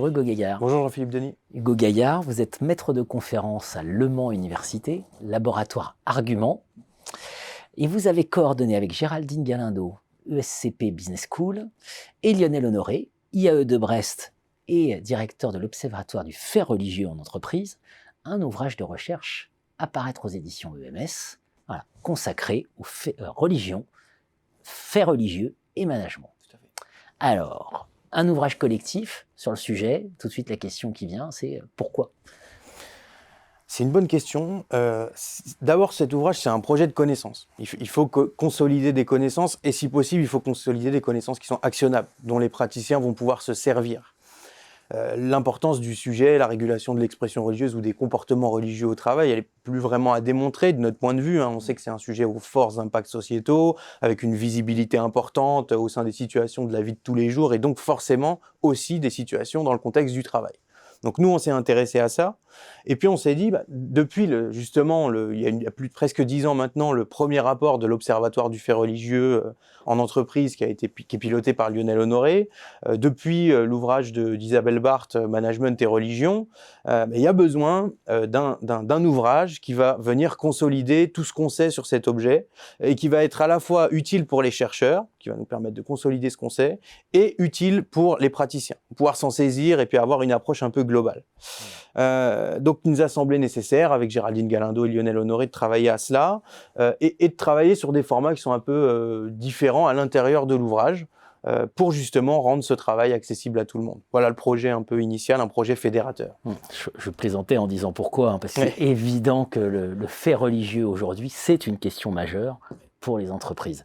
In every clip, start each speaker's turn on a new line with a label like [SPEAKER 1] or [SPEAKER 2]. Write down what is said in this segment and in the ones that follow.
[SPEAKER 1] Hugo Gaillard.
[SPEAKER 2] Bonjour Jean-Philippe Denis.
[SPEAKER 1] Hugo Gaillard, vous êtes maître de conférence à Le Mans Université, laboratoire Argument, et vous avez coordonné avec Géraldine Galindo, ESCP Business School, et Lionel Honoré, IAE de Brest et directeur de l'Observatoire du fait religieux en entreprise, un ouvrage de recherche à paraître aux éditions EMS, voilà, consacré aux religions, faits religieux et management.
[SPEAKER 2] Tout à fait.
[SPEAKER 1] Alors, un ouvrage collectif sur le sujet, tout de suite la question qui vient, c'est pourquoi ?
[SPEAKER 2] C'est une bonne question. D'abord, cet ouvrage, c'est un projet de connaissances. Il faut consolider des connaissances et si possible, il faut consolider des connaissances qui sont actionnables, dont les praticiens vont pouvoir se servir. L'importance du sujet, la régulation de l'expression religieuse ou des comportements religieux au travail, elle est plus vraiment à démontrer de notre point de vue. On sait que c'est un sujet aux forts impacts sociétaux, avec une visibilité importante au sein des situations de la vie de tous les jours et donc forcément aussi des situations dans le contexte du travail. Donc nous, on s'est intéressé à ça. Et puis on s'est dit, depuis il y a plus de presque 10 ans maintenant, le premier rapport de l'Observatoire du fait religieux en entreprise qui est piloté par Lionel Honoré, depuis l'ouvrage d'Isabelle Barthes, Management et religion, il y a besoin d'un ouvrage qui va venir consolider tout ce qu'on sait sur cet objet et qui va être à la fois utile pour les chercheurs, qui va nous permettre de consolider ce qu'on sait, et utile pour les praticiens, pouvoir s'en saisir et puis avoir une approche un peu globale. Donc il nous a semblé nécessaire, avec Géraldine Galindo et Lionel Honoré, de travailler à cela et de travailler sur des formats qui sont un peu différents à l'intérieur de l'ouvrage pour justement rendre ce travail accessible à tout le monde. Voilà le projet un peu initial, un projet fédérateur.
[SPEAKER 1] Je plaisantais en disant pourquoi, parce que c'est évident que le fait religieux aujourd'hui, c'est une question majeure pour les entreprises.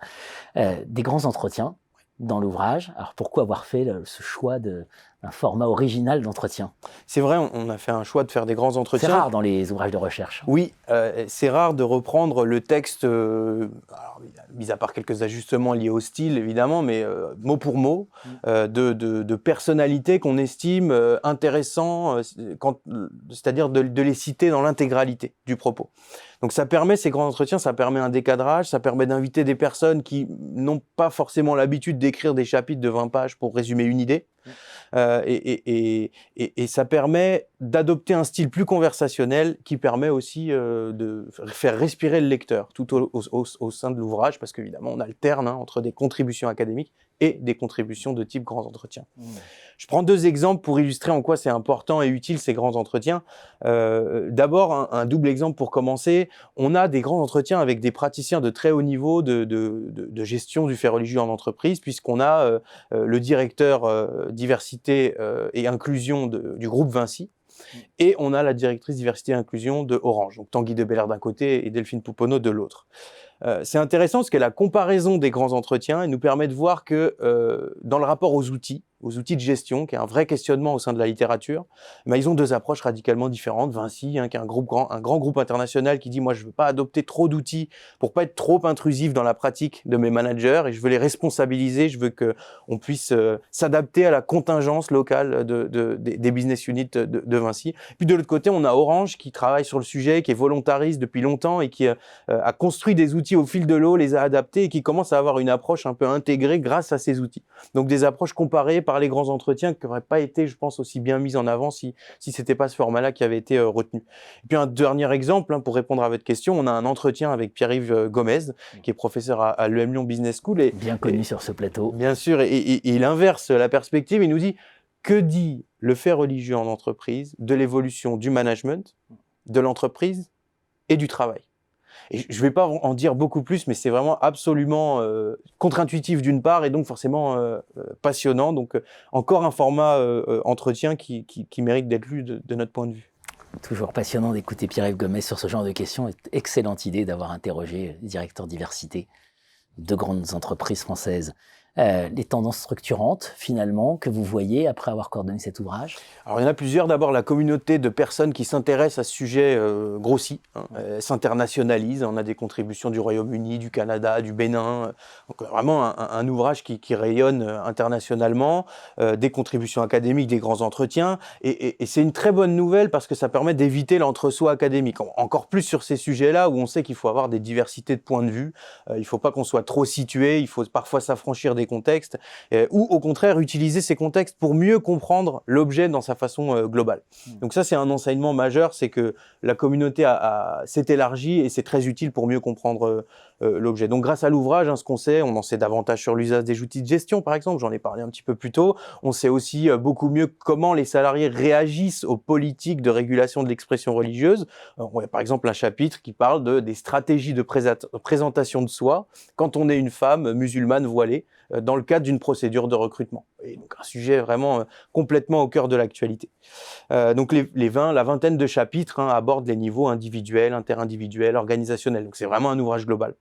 [SPEAKER 1] Des grands entretiens dans l'ouvrage. Alors pourquoi avoir fait ce choix d'un format original d'entretien ?
[SPEAKER 2] C'est vrai, on a fait un choix de faire des grands entretiens.
[SPEAKER 1] C'est rare dans les ouvrages de recherche.
[SPEAKER 2] Oui, c'est rare de reprendre le texte, alors, mis à part quelques ajustements liés au style évidemment, mais mot pour mot, de personnalités qu'on estime intéressants, c'est-à-dire de les citer dans l'intégralité du propos. Donc ça permet, ces grands entretiens, ça permet un décadrage, ça permet d'inviter des personnes qui n'ont pas forcément l'habitude d'écrire des chapitres de 20 pages pour résumer une idée. Et ça permet d'adopter un style plus conversationnel qui permet aussi de faire respirer le lecteur tout au sein de l'ouvrage, parce qu'évidemment on alterne entre des contributions académiques et des contributions de type grands entretiens. Je prends 2 exemples pour illustrer en quoi c'est important et utile ces grands entretiens. D'abord, un double exemple pour commencer. On a des grands entretiens avec des praticiens de très haut niveau de gestion du fait religieux en entreprise, puisqu'on a le directeur diversité et inclusion du groupe Vinci, et on a la directrice diversité et inclusion de Orange, donc Tanguy de Belair d'un côté et Delphine Pouponneau de l'autre. C'est intéressant parce que la comparaison des grands entretiens nous permet de voir que dans le rapport aux outils de gestion, qui est un vrai questionnement au sein de la littérature, ils ont 2 approches radicalement différentes. Vinci, qui est un grand groupe international qui dit « moi, je ne veux pas adopter trop d'outils pour pas être trop intrusif dans la pratique de mes managers et je veux les responsabiliser, je veux qu'on puisse s'adapter à la contingence locale des business units de Vinci ». Puis de l'autre côté, on a Orange qui travaille sur le sujet, qui est volontariste depuis longtemps et qui a construit des outils au fil de l'eau, les a adaptés et qui commence à avoir une approche un peu intégrée grâce à ces outils. Donc des approches comparées par les grands entretiens qui n'auraient pas été, je pense, aussi bien mises en avant si c'était pas ce format-là qui avait été retenu. Et puis un dernier exemple, pour répondre à votre question, on a un entretien avec Pierre-Yves Gomez, qui est professeur à l'EM Lyon Business School.
[SPEAKER 1] Bien connu sur ce plateau.
[SPEAKER 2] Bien sûr, et il inverse la perspective, il nous dit « Que dit le fait religieux en entreprise de l'évolution du management, de l'entreprise et du travail ?» Et je ne vais pas en dire beaucoup plus, mais c'est vraiment absolument contre-intuitif d'une part et donc forcément passionnant. Donc encore un format entretien qui mérite d'être lu de notre point de vue.
[SPEAKER 1] Toujours passionnant d'écouter Pierre-Yves Gomez sur ce genre de questions. Excellente idée d'avoir interrogé les directeurs diversité de grandes entreprises françaises. Les tendances structurantes, finalement, que vous voyez après avoir coordonné cet ouvrage?
[SPEAKER 2] Alors, il y en a plusieurs. D'abord, la communauté de personnes qui s'intéressent à ce sujet grossit, s'internationalise. On a des contributions du Royaume-Uni, du Canada, du Bénin. Donc, vraiment un ouvrage qui rayonne internationalement, des contributions académiques, des grands entretiens. Et c'est une très bonne nouvelle parce que ça permet d'éviter l'entre-soi académique. Encore plus sur ces sujets-là où on sait qu'il faut avoir des diversités de points de vue. Il ne faut pas qu'on soit trop situé. Il faut parfois s'affranchir des les contextes, ou au contraire utiliser ces contextes pour mieux comprendre l'objet dans sa façon globale. Donc ça, c'est un enseignement majeur, c'est que la communauté s'est élargie et c'est très utile pour mieux comprendre l'objet. Donc grâce à l'ouvrage, ce qu'on sait, on en sait davantage sur l'usage des outils de gestion, par exemple, j'en ai parlé un petit peu plus tôt. On sait aussi beaucoup mieux comment les salariés réagissent aux politiques de régulation de l'expression religieuse. On a par exemple un chapitre qui parle des stratégies de présentation de soi quand on est une femme musulmane voilée dans le cadre d'une procédure de recrutement. Et donc un sujet vraiment complètement au cœur de l'actualité. Donc la vingtaine de chapitres abordent les niveaux individuels, interindividuels, organisationnels. Donc c'est vraiment un ouvrage global.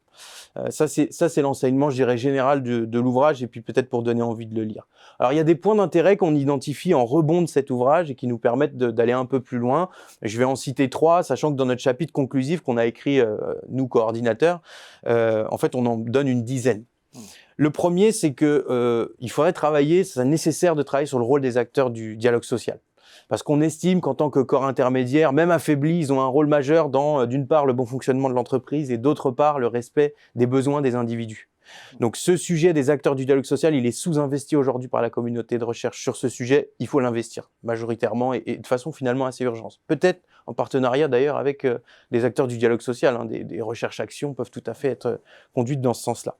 [SPEAKER 2] Ça c'est l'enseignement, je dirais, général de l'ouvrage, et puis peut-être pour donner envie de le lire. Alors il y a des points d'intérêt qu'on identifie en rebond de cet ouvrage et qui nous permettent d'aller un peu plus loin. Je vais en citer 3, sachant que dans notre chapitre conclusif qu'on a écrit, nous coordinateurs, en fait on en donne une dizaine. Le premier, c'est que il faudrait travailler, c'est nécessaire de travailler sur le rôle des acteurs du dialogue social. Parce qu'on estime qu'en tant que corps intermédiaire, même affaiblis, ils ont un rôle majeur dans, d'une part, le bon fonctionnement de l'entreprise et d'autre part, le respect des besoins des individus. Donc ce sujet des acteurs du dialogue social, il est sous-investi aujourd'hui par la communauté de recherche. Sur ce sujet, il faut l'investir majoritairement et de façon finalement assez urgente. Peut-être en partenariat d'ailleurs avec les acteurs du dialogue social. Des recherches-actions peuvent tout à fait être conduites dans ce sens-là.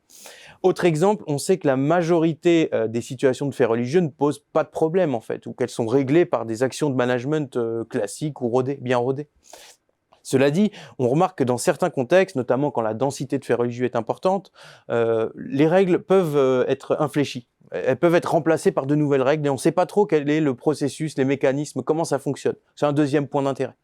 [SPEAKER 2] Autre exemple, on sait que la majorité des situations de faits religieux ne posent pas de problème en fait, ou qu'elles sont réglées par des actions de management classiques ou bien rodées. Cela dit, on remarque que dans certains contextes, notamment quand la densité de faits religieux est importante, les règles peuvent être infléchies. Elles peuvent être remplacées par de nouvelles règles et on ne sait pas trop quel est le processus, les mécanismes, comment ça fonctionne. C'est un deuxième point d'intérêt.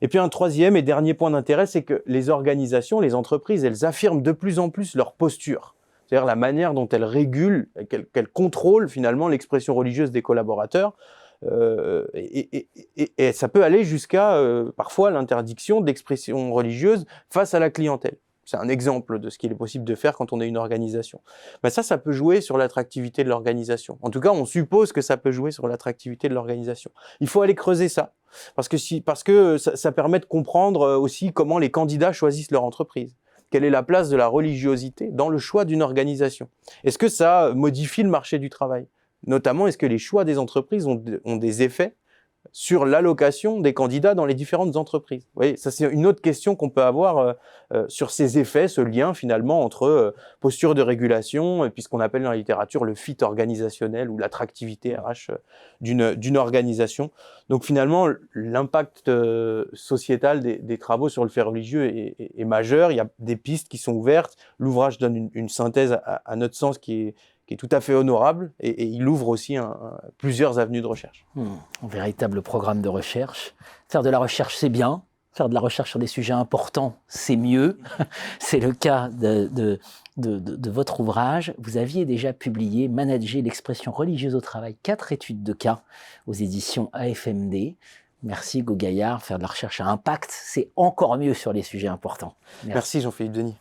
[SPEAKER 2] Et puis un troisième et dernier point d'intérêt, c'est que les organisations, les entreprises, elles affirment de plus en plus leur posture. C'est-à-dire la manière dont elles régulent, qu'elles contrôlent finalement l'expression religieuse des collaborateurs. Et ça peut aller jusqu'à parfois l'interdiction d'expression religieuse face à la clientèle. C'est un exemple de ce qu'il est possible de faire quand on est une organisation. Mais ça peut jouer sur l'attractivité de l'organisation. En tout cas, on suppose que ça peut jouer sur l'attractivité de l'organisation. Il faut aller creuser ça, parce que ça permet de comprendre aussi comment les candidats choisissent leur entreprise. Quelle est la place de la religiosité dans le choix d'une organisation? Est-ce que ça modifie le marché du travail? Notamment, est-ce que les choix des entreprises ont des effets sur l'allocation des candidats dans les différentes entreprises? Vous voyez, ça c'est une autre question qu'on peut avoir sur ces effets, ce lien finalement entre posture de régulation et puis ce qu'on appelle dans la littérature le fit organisationnel ou l'attractivité RH d'une organisation. Donc finalement, l'impact sociétal des travaux sur le fait religieux est majeur. Il y a des pistes qui sont ouvertes. L'ouvrage donne une synthèse à notre sens qui est tout à fait honorable et il ouvre aussi plusieurs avenues de recherche.
[SPEAKER 1] Un véritable programme de recherche. Faire de la recherche, c'est bien. Faire de la recherche sur des sujets importants, c'est mieux. C'est le cas de votre ouvrage. Vous aviez déjà publié « Manager l'expression religieuse au travail », 4 études de cas aux éditions AFMD. Merci Hugo Gaillard. Faire de la recherche à impact, c'est encore mieux sur les sujets importants.
[SPEAKER 2] Merci Jean-Philippe Denis.